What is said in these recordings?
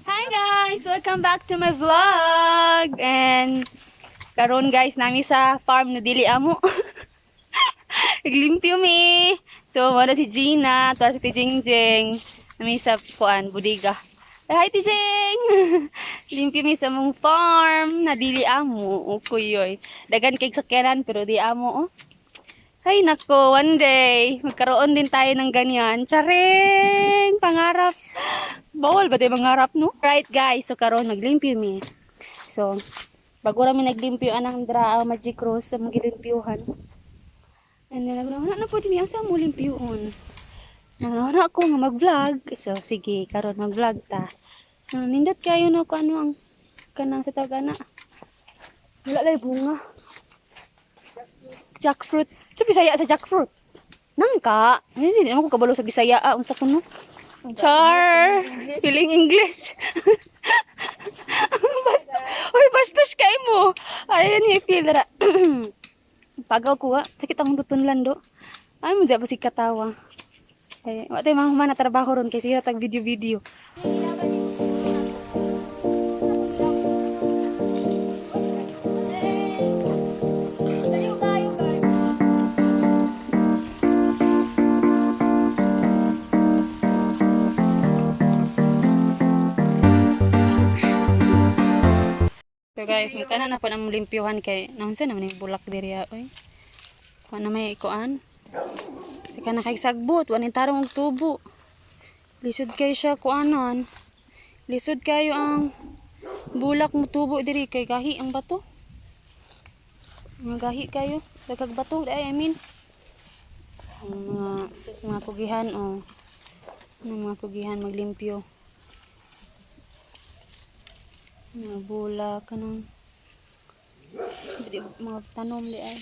Hi guys! Welcome back to my vlog! And karon guys, nami sa farm na dili amo. Naglimpyo mi! So, wala si Gina, to si Tijingjing. Nami sa kuan, budiga. Hi Tijing! Limpyo mi sa mong farm na dili amo. Ukuyoy. Dagan kay sakyanan pero di amo. Oh. Ay nako, one day, magkaroon din tayo ng ganyan. Charing! Pangarap! Bawal ba tayo mangarap, no? Right guys, so karon naglimpyo mi. So, bago rami naglimpyo anang dra Magic Rose sa mga limpyuhan. And then, na po din yung sa mo limpyuon. Nanawana ako nga mag-vlog. So, sige, karon mag-vlog ta. Nindot kayo na kung ano ang kanang sa tagana. Wala lang bunga. Jackfruit. Sa Bisaya sa jackfruit. Nangka. Hindi naman ko kabalo sa Bisaya. Unsa kuno? Char. Feeling English. Basta. Uy, bastos kay mo. Ayan yung feel ra. Pagaw ko sakit ang tutunlan do. Ay mo di pa si katawa. Ay, wa tay mga trabaho ron kay siya tag video-video. So guys, mutana na pa nang limpyuhan kay naunsa naman yung bulak diri oy. Wa na may ikuan. Teka na kay sagbot, wa ni tarong og tubo. Lisod kay siya kuanan. Lisod kayo ang bulak mo tubo diri kay gahi ang bato. Mga gahi kayo, dagag bato, I mean. Mga kugihan mga kugihan maglimpyo. Mga bulak kanang mga tanom di ay.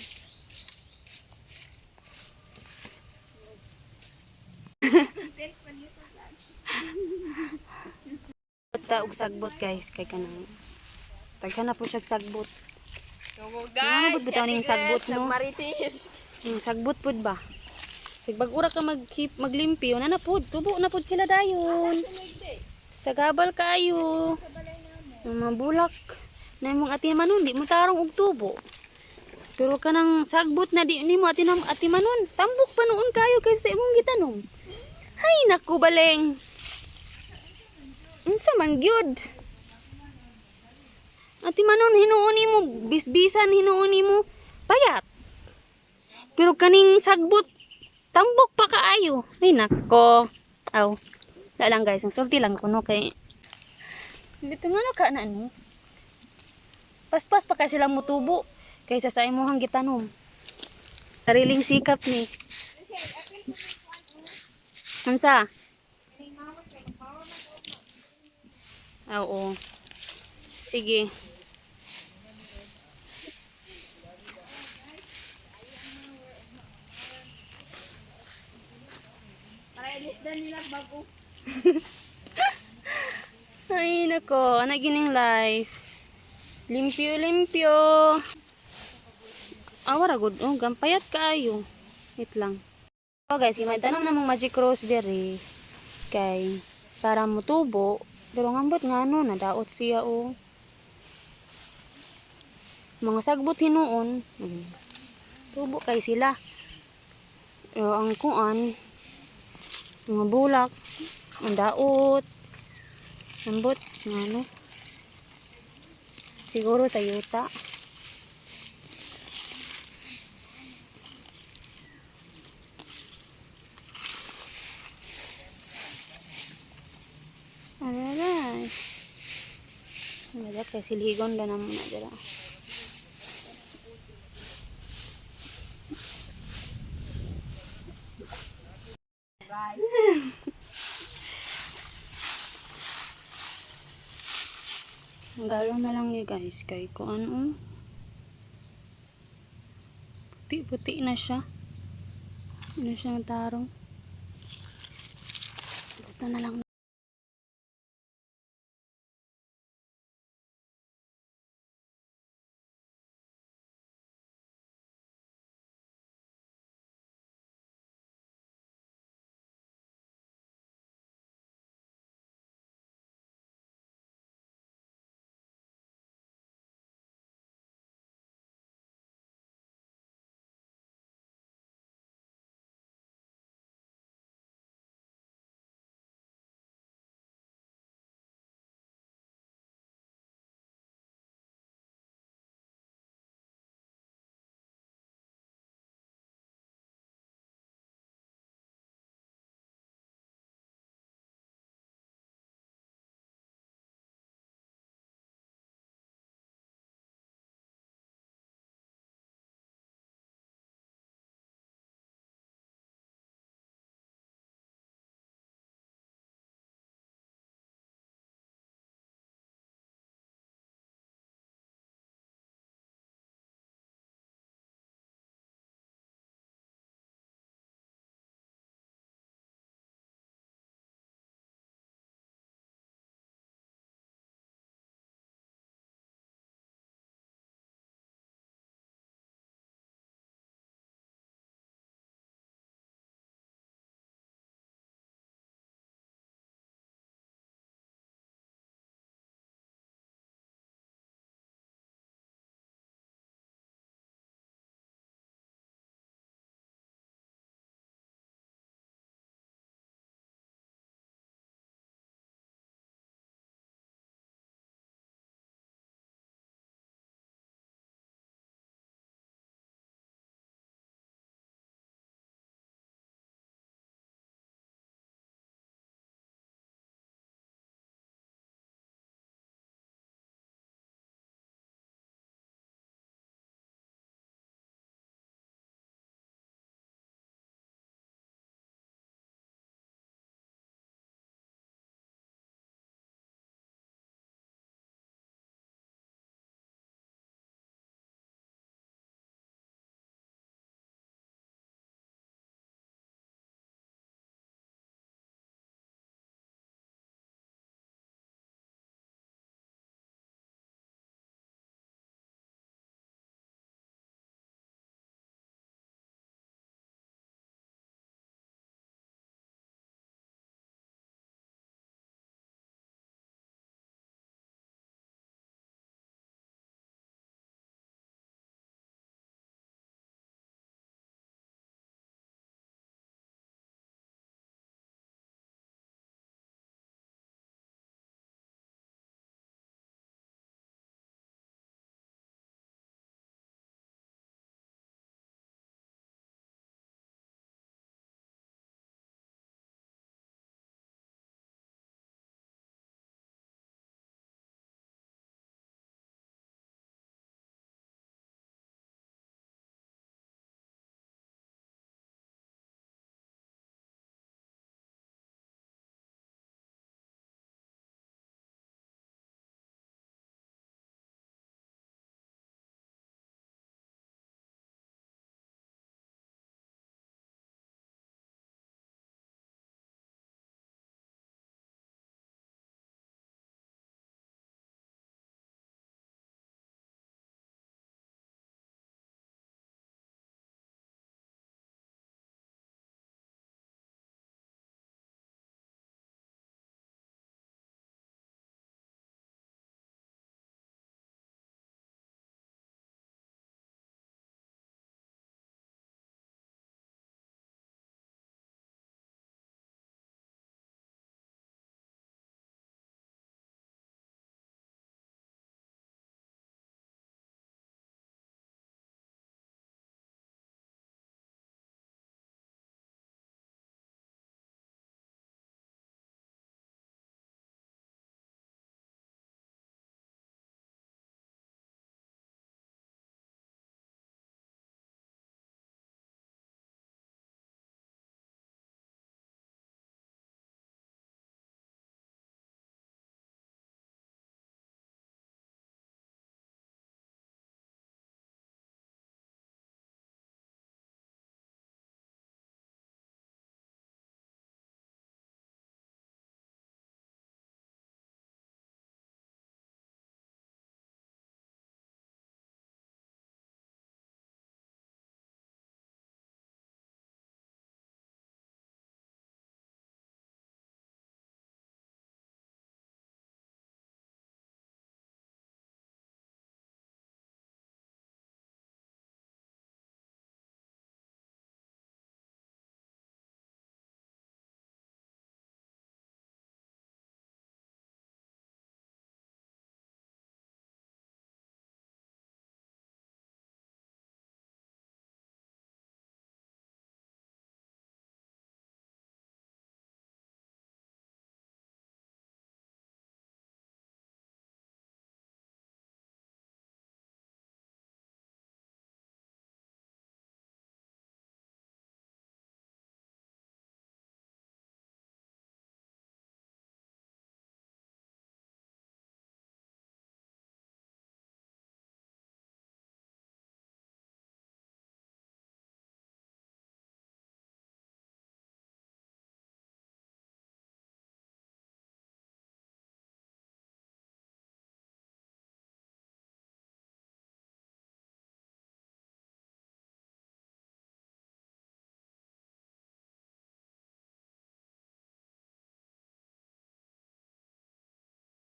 Ta og sagbot guys kay kanang taghan na po siya sagbot. Guys, ano bitaw ning sagbot no? Maritis. Yung sagbot pud ba? Sig bag-ura ka maglimpyo na napud, tubo na pud sila dayon. Sagabal kayo. Mga bulak na imong atimanon di mo tarong og tubo. Pero kanang sagbot na di nimo atimanon, tambok pa noon kayo kay sa imong gitanom. Hay naku baleng. Unsa man gyud? Atimanon hinuon nimo bisbisan hinuon nimo payat. Pero kaning sagbot tambok pa kaayo. Ay nako. Aw. Da lang guys, ang sulti lang kuno kay bito nga ka na no. Paspas pa kay sila mutubo kaysa sa imong gitanom. Sariling sikap ni. Unsa? Oo. Sige. Para ilisdan nila bago. Ay nako, ana gining life. Limpyo. Awara gud, gampayat kaayo. Wait lang. So guys, may tanom na mong Magic Rose diri kay para mutubo, pero ngambot ngano nadaot siya Mga sagbot hinuon, tubo kay sila. Pero ang kuan, mga bulak, ang daot, ngambot ngano. Siguro sa yuta. Alala. Wala kay siligon na naman na dira. Galo na lang ni guys kay ko ano. Puti na siya. Ano siya tarong. Ito na lang.